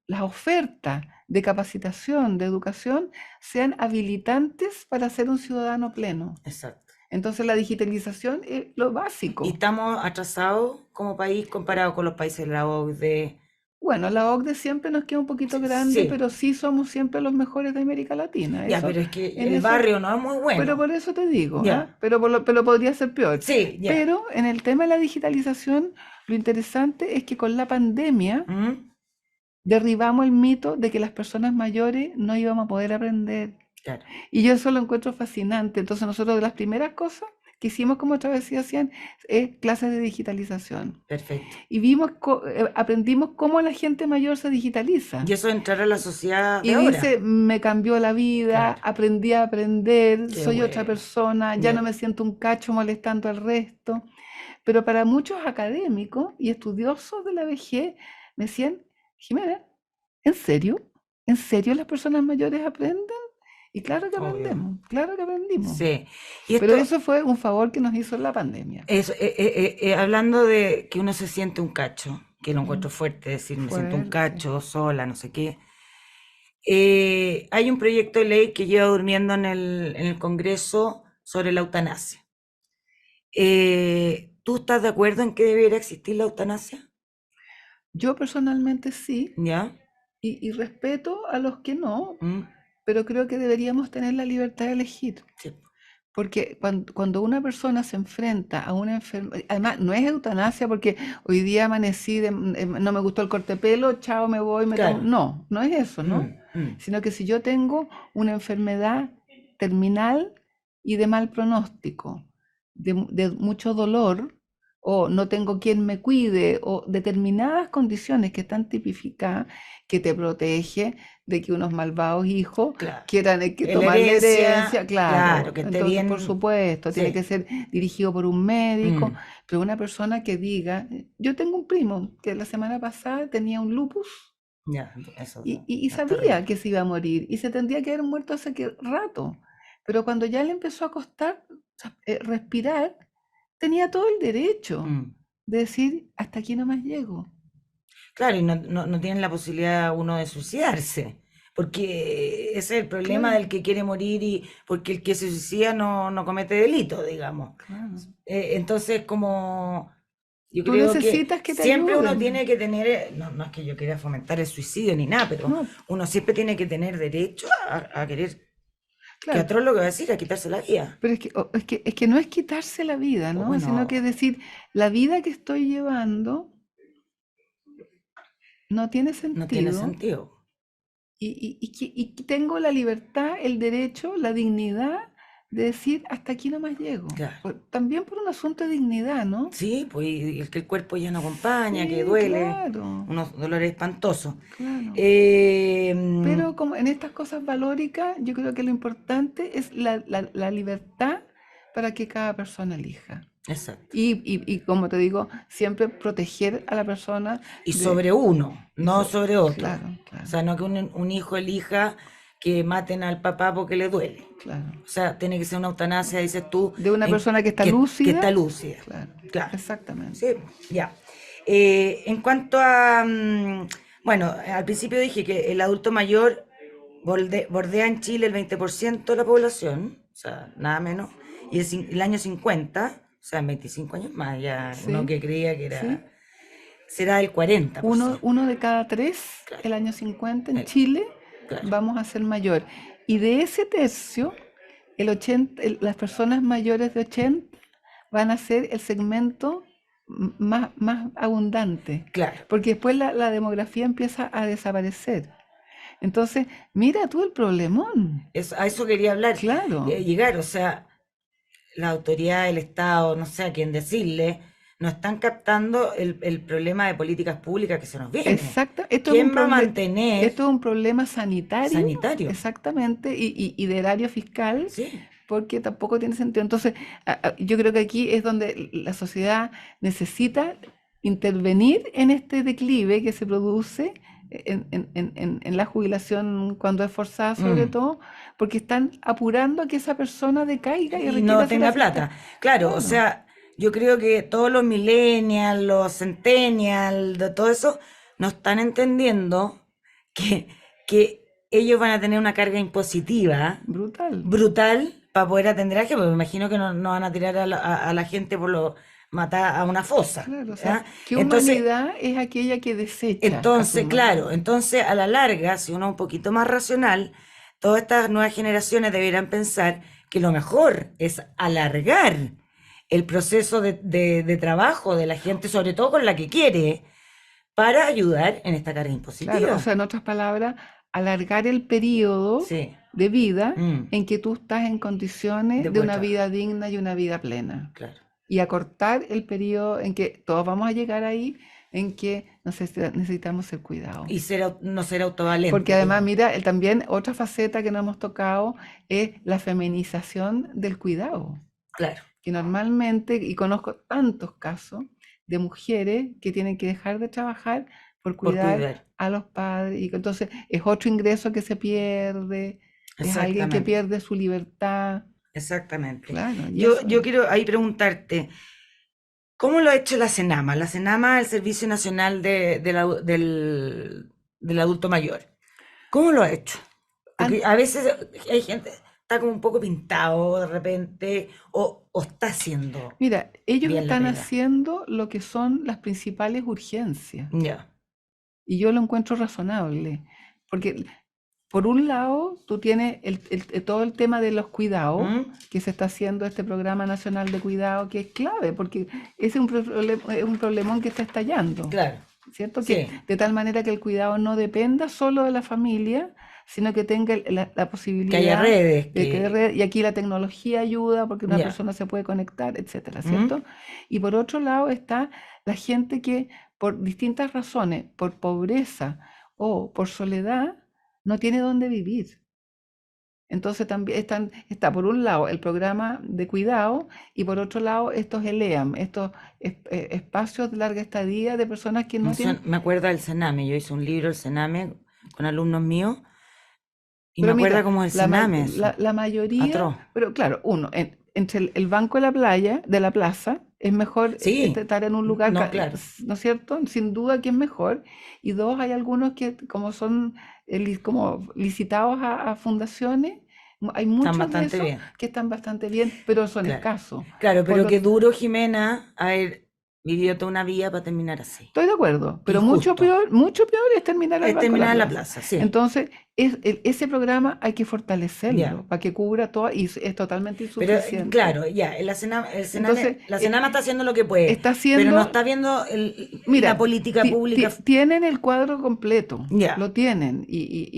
las ofertas de capacitación, de educación, sean habilitantes para ser un ciudadano pleno. Exacto. Entonces la digitalización es lo Y básico. estamos atrasados como país comparado con los países de la OCDE. Bueno, la OCDE siempre nos queda un poquito grande, Sí, pero sí somos siempre los mejores de América Latina. ya, Eso, pero es que en el eso, barrio no es muy pero bueno. por eso te digo, ¿ah? Ya, Pero podría ser peor. sí, ya. Pero en el tema de la digitalización, lo interesante es que con la pandemia ¿Mm? derribamos el mito de que las personas mayores no íbamos a poder aprender. Claro, Y yo eso lo encuentro fascinante. Entonces nosotros, de las primeras cosas que hicimos como Travesía 100 es clases de digitalización. perfecto. Y aprendimos cómo la gente mayor se digitaliza. Y eso es entrar a la sociedad de Y ahora. dice: me cambió la vida, Claro, aprendí a aprender, qué soy otra bueno. persona, ya no Ya, me siento un cacho molestando al resto. Pero para muchos académicos y estudiosos de la vejez, me decían: Jimena, ¿en serio? ¿En serio las personas mayores aprenden? Y claro que obvio. claro que aprendimos. Sí. Y Pero esto, eso fue un favor que nos hizo la pandemia. hablando de que uno se siente un cacho, que lo encuentro Mm, fuerte, decir me siento un Fuerte. cacho, sola, no sé qué. Hay un proyecto de ley que lleva durmiendo en el Congreso sobre la eutanasia. ¿Tú estás de acuerdo en que debiera existir la eutanasia? Yo personalmente sí, ¿Ya? y respeto a los que no, ¿Mm? pero creo que deberíamos tener la libertad de elegir. Sí. Porque cuando una persona se enfrenta a una enfermedad, además no es eutanasia porque hoy día amanecí, no me gustó el corte de pelo, chao, me voy, me tomo. Claro. No, no es eso, ¿no? Sino que si yo tengo una enfermedad terminal y de mal pronóstico, de mucho dolor, o no tengo quien me cuide, o determinadas condiciones que están tipificadas, que te protege de que unos malvados hijos Claro. quieran que La tomar la herencia, herencia, claro, claro. que esté Entonces, por bien. supuesto, tiene Sí. que ser dirigido por un médico, Mm, pero una persona que diga: yo tengo un primo que la semana pasada tenía un lupus ya, eso y es sabía terrible. que se iba a morir y se tendría que haber muerto hace rato, Pero cuando ya le empezó a costar respirar, tenía todo el derecho Mm. de decir, hasta aquí nomás llego. Claro, y no tienen la posibilidad uno de suicidarse, porque ese es el problema Claro, del que quiere morir y porque el que se suicida no comete delito, digamos. claro. Entonces, como yo Tú creo que necesitas que te siempre uno tiene ayuden. que tener, no es que yo quiera fomentar el suicidio ni nada, pero No, uno siempre tiene que tener derecho a querer, que claro. atroz lo que va a decir, a quitarse la vida. Pero es que no es quitarse la vida, O ¿no? Sino que es bueno, decir, la vida que estoy llevando no tiene no tiene sentido sentido. y tengo la libertad, el derecho, la dignidad de decir, hasta aquí nomás llego. Claro. También por un asunto de dignidad, ¿no? Sí, pues y el que el cuerpo ya no acompaña, que Sí, duele, claro, unos dolores espantosos. claro. Eh, Pero como en estas cosas valóricas, yo creo que lo importante es la libertad para que cada persona elija. exacto. Y como te digo, siempre proteger a la persona Y de... sobre uno, no sobre otro. Claro, O claro, sea, no que un hijo elija que maten al papá porque le duele. claro. O sea, tiene que ser una eutanasia, dices tú, De una persona que está que está lúcida, lúcida. claro, Claro. exactamente. Sí, ya. En cuanto a, bueno, al principio dije que el adulto mayor bordea en Chile el 20% de la población, o sea, nada menos, y el año 50, o sea, en 25 años más, ya uno Sí, que creía que sí. será el 40%. Uno de cada tres, Claro, el año 50 en eh, Chile, claro, vamos a ser mayor. Y de ese tercio, las personas mayores de 80 van a ser el segmento más abundante, claro. porque después la demografía empieza a desaparecer. Entonces, mira tú el problemón. A eso quería hablar, Claro, llegar, o sea, la autoridad del Estado, no sé a quién decirle, no están captando el problema de políticas públicas que se nos viene. exacto. ¿Quién va a mantener Esto es un problema sanitario, sanitario? exactamente, y de erario fiscal, Sí, porque tampoco tiene sentido. Entonces, yo creo que aquí es donde la sociedad necesita intervenir en este declive que se produce en la jubilación cuando es forzada, sobre mm, todo, porque están apurando a que esa persona decaiga y y requiera no ser tenga asistida. plata. Claro, o Claro, sea, yo creo que todos los millennials, los centennials, de todo eso, no están entendiendo que, que ellos van a tener una carga impositiva brutal. brutal para poder atender a gente, porque me imagino que no van a tirar a la gente por lo matar a una fosa. Claro, o sea, ¿Ya? ¿qué Entonces, humanidad es aquella que desecha a sus más claro, mayores? entonces a la larga, si uno es un poquito más racional, todas estas nuevas generaciones deberán pensar que lo mejor es alargar el proceso de trabajo de la gente, sobre todo con la que quiere, para ayudar en esta carga Claro, o impositiva. sea, en otras palabras, alargar el periodo Sí, de vida mm, en que tú estás en condiciones de de poder una trabajar, vida digna y una vida plena. claro. Y acortar el periodo en que todos vamos a llegar ahí, en que necesitamos ser cuidados. Y no ser Porque autovalente, además, digamos. mira, también otra faceta que no hemos tocado es la feminización del cuidado. Claro, Que normalmente, y conozco tantos casos de mujeres que tienen que dejar de trabajar por por cuidar cuidar. a los padres, y entonces es otro ingreso que se pierde, es alguien que Exactamente, pierde su libertad, exactamente. claro, y Yo, eso yo quiero ahí preguntarte, ¿cómo lo ha hecho la CENAMA? La CENAMA, el Servicio Nacional del Adulto Mayor. ¿Cómo lo ha hecho? Porque an- a veces hay gente, está como un poco pintado de repente, o está haciendo mira, ellos bien la están pega. haciendo lo que son las principales urgencias, Ya. y yo lo encuentro razonable, porque por un lado, tú tienes todo el tema de los cuidados, ¿Mm? que se está haciendo este programa nacional de cuidado, que es clave, porque ese es un problemón que está estallando, Claro, ¿cierto? Que sí, de tal manera que el cuidado no dependa solo de la familia, sino que tenga la que haya posibilidad redes, de que y aquí la tecnología ayuda porque una ya. persona se puede conectar, etcétera, ¿Mm? ¿cierto? Y por otro lado está la gente que por distintas razones, por pobreza o por soledad, no tiene dónde vivir. Entonces también está por un lado el programa de cuidado y por otro lado estos ELEAM, estos espacios de larga estadía de personas que no tienen... Me acuerdo del Sename, yo hice un libro, el Sename, con alumnos míos, Y me Pero acuerda mira, como el la, ma- Sename eso. la mayoría, Atroz. pero claro, entre el banco de la playa, de la plaza, es mejor Sí, estar en un lugar, no, claro. ¿no es cierto? Sin duda que es mejor. Y dos, hay algunos que como son como licitados a fundaciones, hay Están muchos de bastante esos bien. que están bastante bien, pero son Claro. escasos. Claro, Por pero lo qué duro, Jimena, haber vivido toda una vida para terminar así. Estoy de acuerdo, pero Injusto. mucho peor es terminar al Es Banco de la terminar en la Plaza. plaza, sí. Entonces, ese programa hay que fortalecerlo Ya. para que cubra todo y es totalmente Pero insuficiente. claro, ya, Entonces, La Senama está haciendo lo que puede, está pero no haciendo, está viendo la mira, política pública. tienen el cuadro completo, Ya. lo tienen, y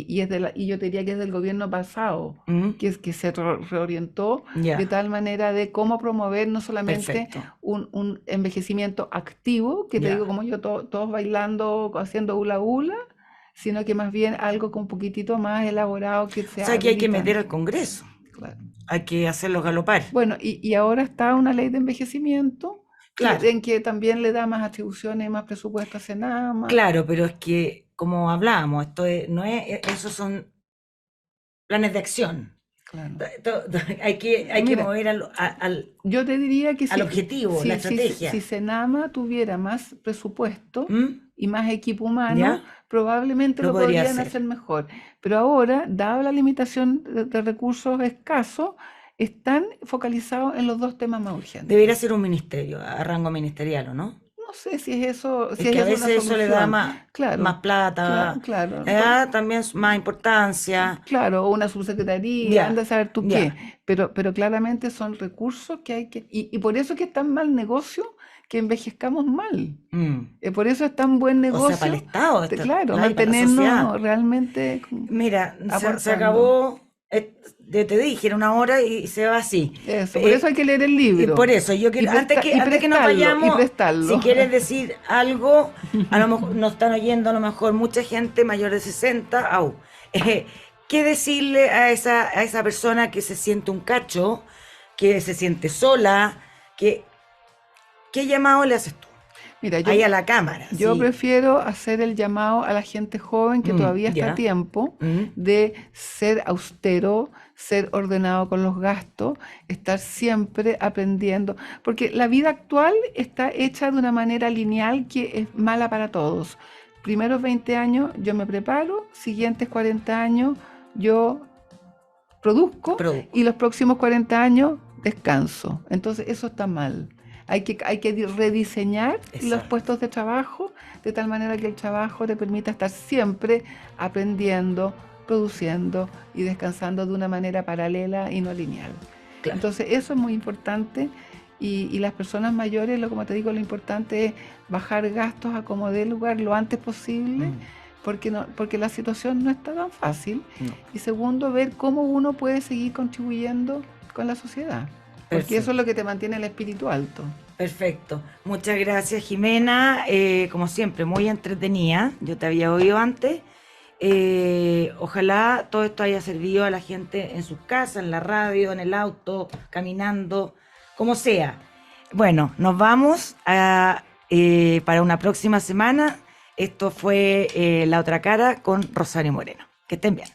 y yo te diría que es del gobierno pasado, Mm, que se reorientó de ya, tal manera de cómo promover no solamente perfecto. un envejecimiento activo, que te digo Ya. como yo, todos bailando, haciendo hula hula, sino que más bien algo con un poquitito más elaborado que O sea sea que hay que meter habilitante. al Congreso, Claro. hay que hacerlos galopar. Bueno, y ahora está una ley de envejecimiento Claro, en que también le da más atribuciones, más presupuesto a Senama. claro, pero es que, como hablábamos, no es, esos son planes de acción. Claro. Hay que Mira, mover yo te diría que al objetivo, la si estrategia. Senama tuviera más presupuesto ¿Mm? y más equipo humano, ¿Ya? probablemente Lo lo podría podrían hacer. hacer mejor. Pero ahora, dado la limitación de recursos escasos, están focalizados en los dos temas más urgentes. Debería ser un ministerio, a rango ministerial, ¿o no? No sé si es eso, si Es es que a eso una veces eso le da solución. más Claro, plata, claro. le da también más importancia. Claro, o una subsecretaría, anda Ya, a saber tú ya. qué, pero claramente son recursos que hay que, y por eso es que es tan mal negocio que envejezcamos mal. Mm. Por eso es tan buen O sea, para el negocio, Estado, claro, claro, y para la sociedad. mantenernos realmente Mira, se aportando. acabó, te dije, era una hora y se va así. Eso, por eso hay que leer el Y por libro eso, yo y, quiero, antes que nos y vayamos, si prestarlo. quieres decir algo, a lo mejor nos están oyendo a lo mejor mucha gente mayor de 60, ¿qué decirle a esa persona que se siente un cacho, que se siente sola, qué llamado le haces tú? Mira, Ahí a la cámara, yo sí. prefiero hacer el llamado a la gente joven que todavía está a Ya. tiempo Mm, de ser austero, ser ordenado con los gastos, estar siempre aprendiendo, porque la vida actual está hecha de una manera lineal que es mala para todos. Primeros 20 años yo me preparo, siguientes 40 años yo produzco Produzco. y los próximos 40 años descanso. Entonces eso está mal. Hay que rediseñar los Exacto. puestos de trabajo de tal manera que el trabajo te permita estar siempre aprendiendo, produciendo y descansando de una manera paralela y no lineal. Claro. Entonces eso es muy importante y las personas mayores, como te digo, lo importante es bajar gastos a como dé lugar lo antes posible. Porque la situación no está tan fácil. No. Y segundo, ver cómo uno puede seguir contribuyendo con la sociedad. Porque Perfecto. eso es lo que te mantiene el espíritu alto. Perfecto. Muchas gracias, Jimena. Como siempre, muy entretenida. Yo te había oído antes. Ojalá todo esto haya servido a la gente en sus casas, en la radio, en el auto, caminando, como sea. Bueno, nos vamos para una próxima semana. Esto fue La Otra Cara con Rosario Moreno. Que estén bien.